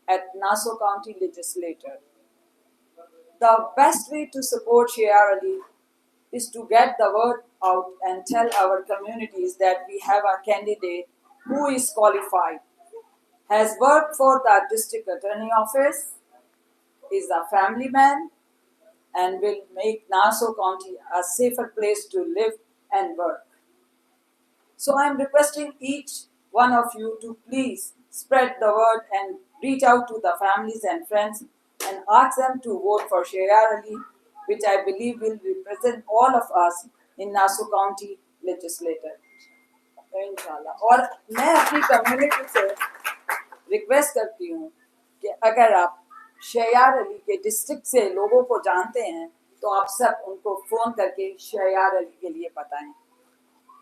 at Nassau County Legislature. The best way to support Sheharyar Ali is to get the word out and tell our communities that we have a candidate who is qualified, has worked for the district attorney office, is a family man, and will make Nassau County a safer place to live and work. So I am requesting each one of you to please spread the word and reach out to the families and friends and ask them to vote for Sheharyar Ali, which I believe will represent all of us in Nassau County Legislature. Inshallah. اور میں اپنی community سے request کرتی ہوں کہ اگر آپ شہریار علی کے ڈسٹرکٹ سے لوگوں کو جانتے ہیں تو آپ سب ان کو فون کر کے شہریار علی کے لیے بتائیں،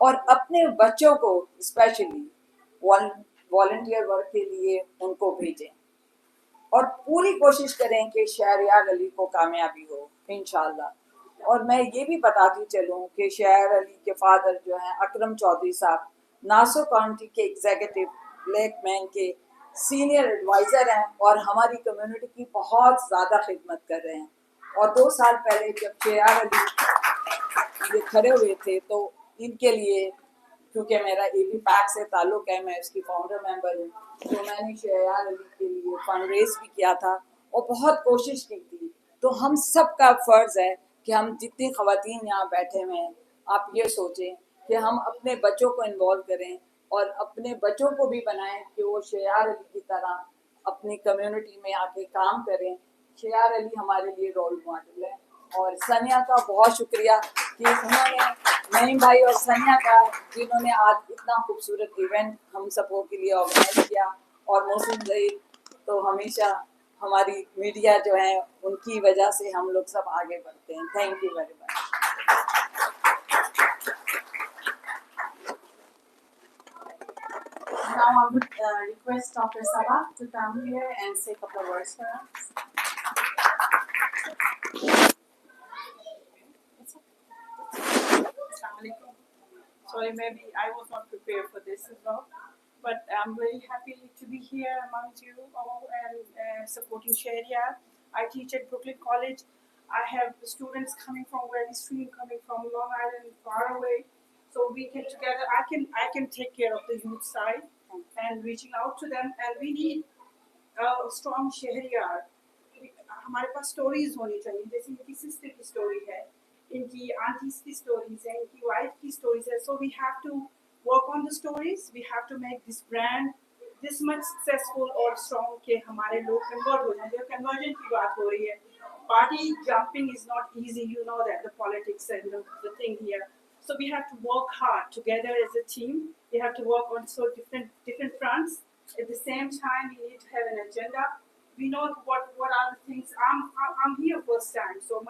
اور اپنے بچوں کو اسپیشلی والنٹیئر ورک کے لیے ان کو بھیجیں، اور پوری کوشش کریں کہ شہریار علی کو کامیابی ہو انشاءاللہ. اور میں یہ بھی بتاتی چلوں کہ شہریار علی کے فادر جو ہیں اکرم چودھری صاحب ناسو کاؤنٹی کے ایگزیکٹو بلیک مین کے سینئر ایڈوائزر ہیں اور ہماری کمیونٹی کی بہت زیادہ خدمت کر رہے ہیں. اور 2 سال پہلے جب شہریار علی یہ کھڑے ہوئے تھے تو ان کے لیے، کیونکہ میرا اے پی پیک سے تعلق ہے، میں اس کی فاؤنڈر ممبر ہوں، تو میں نے شہریار علی کے لیے فنڈ ریز بھی کیا تھا اور بہت کوشش کی تھی. تو ہم سب کا فرض ہے کہ ہم جتنی خواتین یہاں بیٹھے ہوئے ہیں، آپ یہ سوچیں کہ ہم اپنے بچوں کو انوالو کریں اور اپنے بچوں کو بھی بنائیں کہ وہ شہریار علی کی طرح اپنی کمیونٹی میں آ کے کام کریں. شہریار علی ہمارے لیے رول ماڈل ہے. اور سنیا کا بہت شکریہ کہ انہوں نے، نعیم بھائی اور سنیا کا، جنہوں نے آج اتنا خوبصورت ایونٹ ہم سبوں کے لیے آرگنائز کیا. اور محسن ظہیر تو ہمیشہ ہماری میڈیا جو ہے ان کی وجہ سے ہم لوگ سب آگے بڑھتے ہیں. Thank you very much. now I would request Dr. Sabah to come here and say a couple of words for us. Assalamualaikum. Sorry, maybe I was not prepared for this as well, but I'm very happy to be here amongst you all and supporting Sheharyar. I teach at Brooklyn College. I have students coming from Valley Stream, coming from Long Island, far away. So we get together. I can take care of the youth side and reaching out to them. And we need a strong Sheharyar. हमारे पास stories होनी चाहिए. जैसे इनकी sister की story है, इनकी aunties की stories है, इनकी wife की stories है. So we have to work on the stories. We have to make this brand this much successful or strong कि हमारे लोग convert हो जाएं. जो conversion की बात हो रही है. Party jumping is not easy. You know that the politics and the thing here. So we have to work hard together as a team. We have to work on so different fronts. At the same time, we need to have an agenda. We know what are the things. I'm here first time, so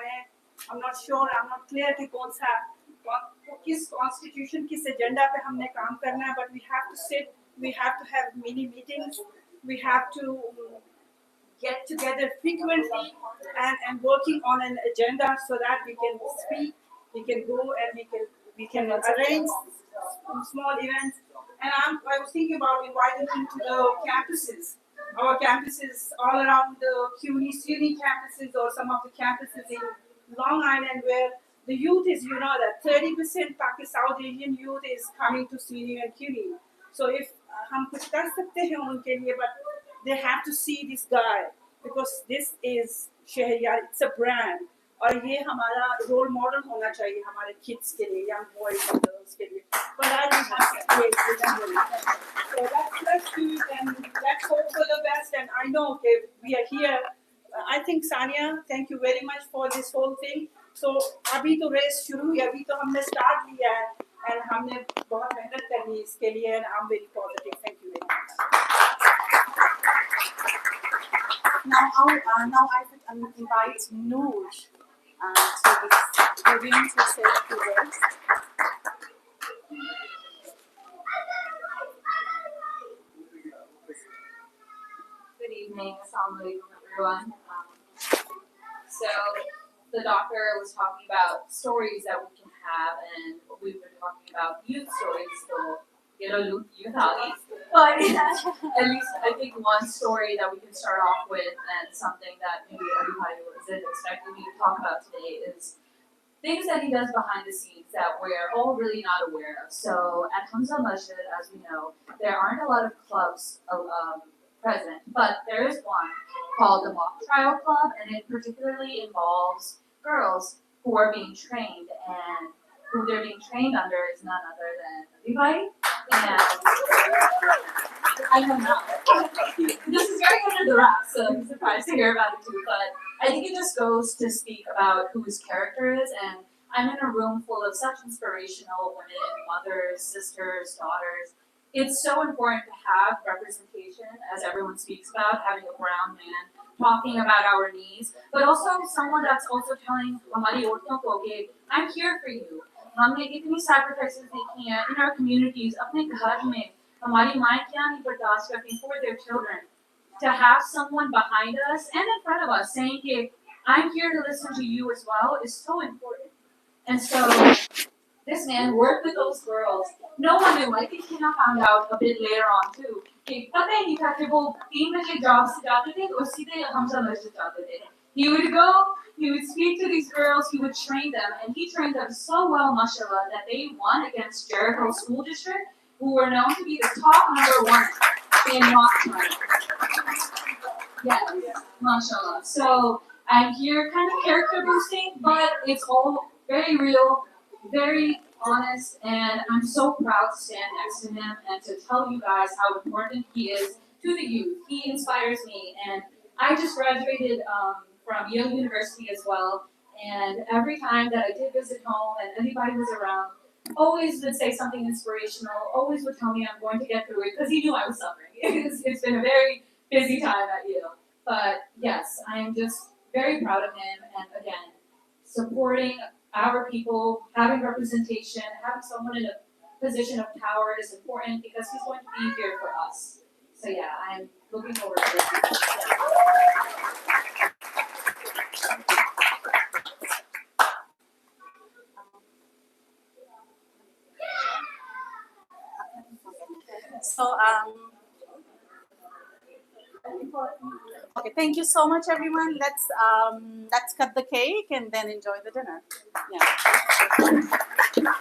I'm not sure. I'm not clear कि कौन सा किस constitution किस agenda पे हमने काम करना है. But we have to sit. We have to have mini meetings. We have to get together frequently and working on an agenda so that we can speak. We can go and we can arrange small events. And I was thinking about inviting them to the campuses. Our campuses all around the CUNY campuses or some of the campuses in Long Island where the youth is, you know, that 30% Pakistan South Asian youth is coming to CUNY and CUNY. So if हम कुछ कर सकते हैं उनके लिए, but they have to see this guy because this is Sheharyar. It's a brand. और ये हमारा रोल मॉडल होना चाहिए हमारे किड्स के लिए, young boys and girls के लिए. But I don't have to create with them. So let's do it and let's hope for the best. And I know okay, we are here. I think Sanya, thank you very much for this whole thing. So अभी तो race शुरू हुई, अभी तो हमने start लिया है and हमने बहुत मेहनत करनी है इसके लिए and I'm very positive. Thank you very much. Now I would invite Noor to the podium to say a few words. Good evening, assalamu alaikum everyone. So the doctor was talking about stories that we can have, and we've been talking about youth stories, so youth Ali. But at least I think one story that we can start off with, and something that maybe everybody wasn't expecting me to talk about today, is things that he does behind the scenes that we're all really not aware of. So at Hamza Masjid, as we know, there aren't a lot of clubs present, but there is one called the Mock Trial Club, and it particularly involves girls who are being trained, and who they're being trained under is none other than Levi. And I know now. This is very under the wraps, so I'm surprised to hear about it too. But I think it just goes to speak about who his character is, and I'm in a room full of such inspirational women, mothers, sisters, daughters. It's so important to have representation, as everyone speaks about, having a brown man talking about our needs, but also someone that's also telling हमारी औरतों को कि I'm here for you. हमने इतनी sacrifices देखी हैं in our communities, अपने घर में हमारी माएँ क्या नहीं बर्दाश्त करती for their children. To have someone behind us and in front of us saying कि I'm here to listen to you as well is so important. And so this man worked with those girls. No one knew. I think Hina found out a bit later on too. कि पता ही नहीं था कि वो 3 बजे job से जाते थे और सीधे हमजा मस्जिद जाते थे. He would go, he would speak to these girls, he would train them, and he trained them so well, mashallah, that they won against Jericho School District, who were known to be the top #1 in mock trial. Yes, mashallah. So I'm here kind of character boosting, but it's all very real, very honest, and I'm so proud to stand next to him and to tell you guys how important he is to the youth. He inspires me, and I just graduated from Yale University as well, and every time that I did visit home and anybody was around, always would say something inspirational, always would tell me I'm going to get through it, because he knew I was suffering. It's been a very busy time at Yale. But yes, I am just very proud of him, and again, supporting our people, having representation, having someone in a position of power is important because he's going to be here for us. So yeah, I'm looking forward to this. So, okay, thank you so much, everyone. Let's cut the cake and then enjoy the dinner. Yeah.